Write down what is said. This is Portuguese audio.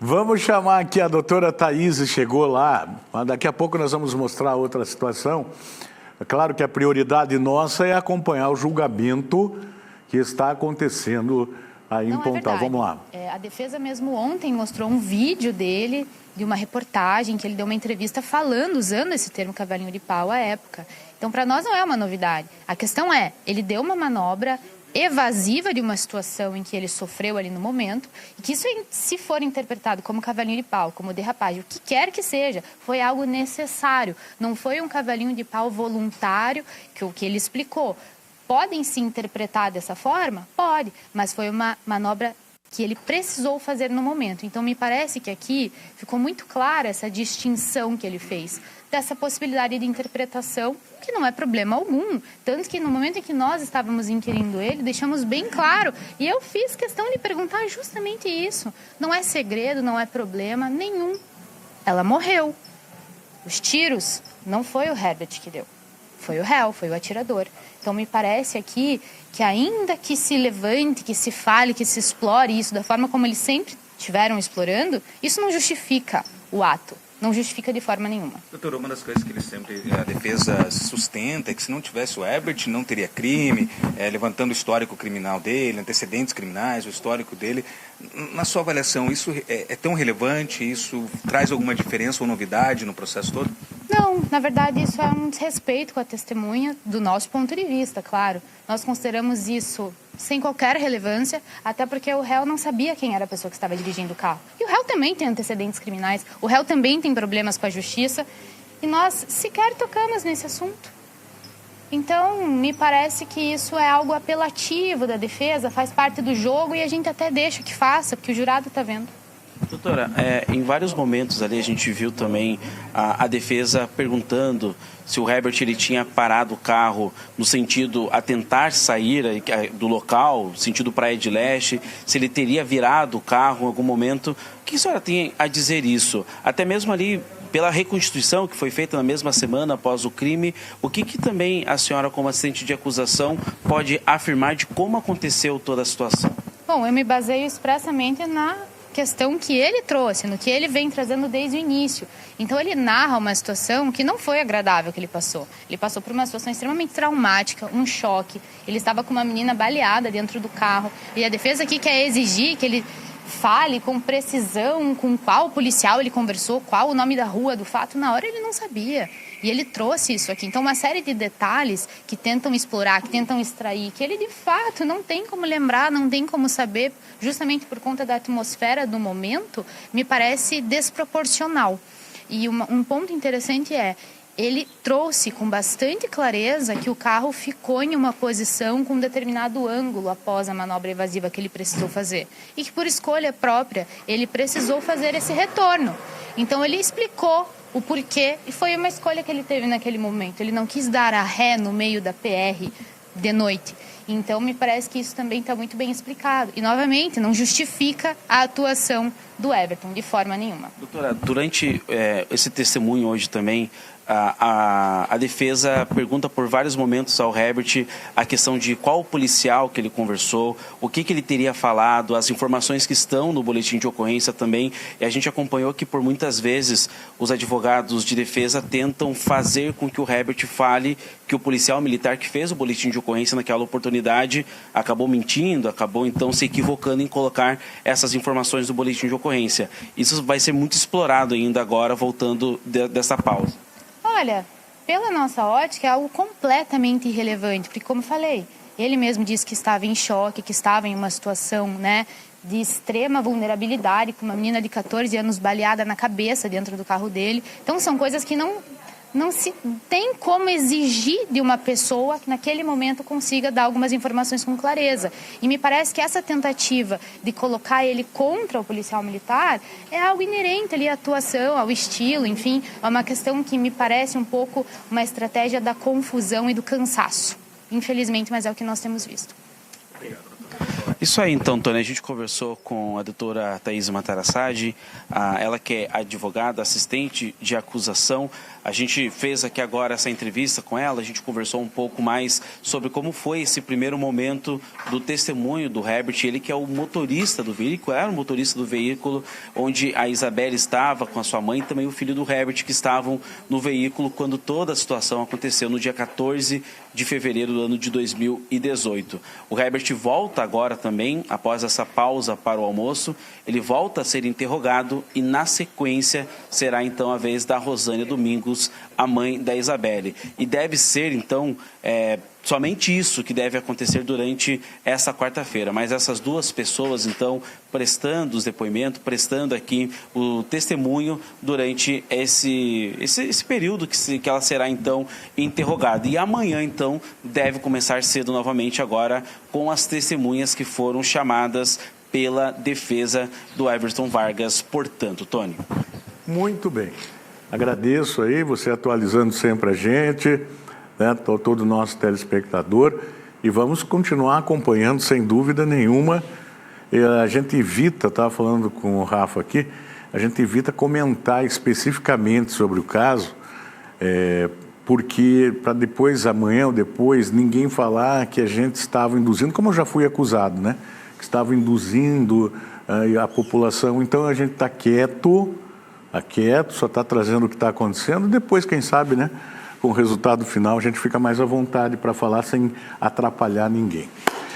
Vamos chamar aqui a doutora Thaís, chegou lá. Daqui a pouco nós vamos mostrar outra situação. É claro que a prioridade nossa é acompanhar o julgamento que está acontecendo aí em Pontal. Vamos lá. A defesa mesmo ontem mostrou um vídeo dele, de uma reportagem, que ele deu uma entrevista falando, usando esse termo cavalinho de pau à época. Então, para nós não é uma novidade. A questão é, ele deu uma manobra evasiva de uma situação em que ele sofreu ali no momento, e que isso, se for interpretado como cavalinho de pau, como derrapagem, o que quer que seja, foi algo necessário. Não foi um cavalinho de pau voluntário, que o que ele explicou. Podem se interpretar dessa forma? Pode, mas foi uma manobra que ele precisou fazer no momento. Então, me parece que aqui ficou muito clara essa distinção que ele fez, dessa possibilidade de interpretação, que não é problema algum. Tanto que no momento em que nós estávamos inquirindo ele, deixamos bem claro, e eu fiz questão de perguntar justamente isso. Não é segredo, não é problema nenhum. Ela morreu. Os tiros, não foi o Herbert que deu. Foi o réu, foi o atirador. Então, me parece aqui que ainda que se levante, que se fale, que se explore isso da forma como eles sempre estiveram explorando, isso não justifica o ato. Não justifica de forma nenhuma. Doutor, uma das coisas que ele sempre, a defesa sustenta é que se não tivesse o Herbert, não teria crime, levantando o histórico criminal dele, antecedentes criminais, o histórico dele. Na sua avaliação, isso é tão relevante? Isso traz alguma diferença ou novidade no processo todo? Não, na verdade isso é um desrespeito com a testemunha, do nosso ponto de vista, claro. Nós consideramos isso sem qualquer relevância, até porque o réu não sabia quem era a pessoa que estava dirigindo o carro. E o réu também tem antecedentes criminais, o réu também tem problemas com a justiça, e nós sequer tocamos nesse assunto. Então, me parece que isso é algo apelativo da defesa, faz parte do jogo e a gente até deixa que faça, porque o jurado está vendo. Doutora, em vários momentos ali a gente viu também a defesa perguntando se o Herbert ele tinha parado o carro no sentido a tentar sair do local, sentido Praia de Leste, se ele teria virado o carro em algum momento. O que a senhora tem a dizer isso? Até mesmo ali pela reconstituição que foi feita na mesma semana após o crime, o que também a senhora como assistente de acusação pode afirmar de como aconteceu toda a situação? Bom, eu me baseio expressamente na questão que ele trouxe, no que ele vem trazendo desde o início. Então ele narra uma situação que não foi agradável que ele passou. Ele passou por uma situação extremamente traumática, um choque. Ele estava com uma menina baleada dentro do carro. E a defesa aqui quer exigir que ele fale com precisão com qual policial ele conversou, qual o nome da rua, do fato. Na hora ele não sabia. E ele trouxe isso aqui. Então, uma série de detalhes que tentam explorar, que tentam extrair, que ele, de fato, não tem como lembrar, não tem como saber, justamente por conta da atmosfera do momento, me parece desproporcional. E um ponto interessante ele trouxe com bastante clareza que o carro ficou em uma posição com um determinado ângulo após a manobra evasiva que ele precisou fazer. E que, por escolha própria, ele precisou fazer esse retorno. Então, ele explicou o porquê, e foi uma escolha que ele teve naquele momento. Ele não quis dar a ré no meio da PR de noite. Então, me parece que isso também está muito bem explicado. E, novamente, não justifica a atuação do Everton, de forma nenhuma. Doutora, durante esse testemunho hoje também, a defesa pergunta por vários momentos ao Herbert a questão de qual policial que ele conversou, o que ele teria falado, as informações que estão no boletim de ocorrência também. E a gente acompanhou que por muitas vezes os advogados de defesa tentam fazer com que o Herbert fale que o policial militar que fez o boletim de ocorrência naquela oportunidade acabou mentindo, acabou então se equivocando em colocar essas informações do boletim de ocorrência. Isso vai ser muito explorado ainda agora, voltando dessa pausa. Olha, pela nossa ótica é algo completamente irrelevante, porque como falei, ele mesmo disse que estava em choque, que estava em uma situação, de extrema vulnerabilidade, com uma menina de 14 anos baleada na cabeça dentro do carro dele. Então são coisas que não se tem como exigir de uma pessoa que naquele momento consiga dar algumas informações com clareza. E me parece que essa tentativa de colocar ele contra o policial militar é algo inerente ali à atuação, ao estilo, enfim, é uma questão que me parece um pouco uma estratégia da confusão e do cansaço. Infelizmente, mas é o que nós temos visto. Obrigado, doutor. Isso aí, então, Tony, a gente conversou com a doutora Thaís Matarassade, ela que é advogada, assistente de acusação. A gente fez aqui agora essa entrevista com ela, a gente conversou um pouco mais sobre como foi esse primeiro momento do testemunho do Herbert, ele que é o motorista do veículo, era o motorista do veículo onde a Isabelle estava com a sua mãe e também o filho do Herbert que estavam no veículo quando toda a situação aconteceu no dia 14 de fevereiro do ano de 2018. O Herbert volta agora também, após essa pausa para o almoço, ele volta a ser interrogado e na sequência será então a vez da Rosânia Domingos, a mãe da Isabelle. E deve ser então somente isso que deve acontecer durante essa quarta-feira. Mas essas duas pessoas então prestando os depoimentos, prestando aqui o testemunho durante esse período que ela será então interrogada. E amanhã então deve começar cedo novamente agora com as testemunhas que foram chamadas pela defesa do Everton Vargas. Portanto, Tony. Muito bem. Agradeço aí, você atualizando sempre a gente, né, todo o nosso telespectador, e vamos continuar acompanhando, sem dúvida nenhuma. A gente evita, estava falando com o Rafa aqui, a gente evita comentar especificamente sobre o caso, porque para depois, amanhã ou depois, ninguém falar que a gente estava induzindo, como eu já fui acusado, né, que estava induzindo a população. Então a gente está quieto, só está trazendo o que está acontecendo. Depois, quem sabe, né, com o resultado final, a gente fica mais à vontade para falar sem atrapalhar ninguém.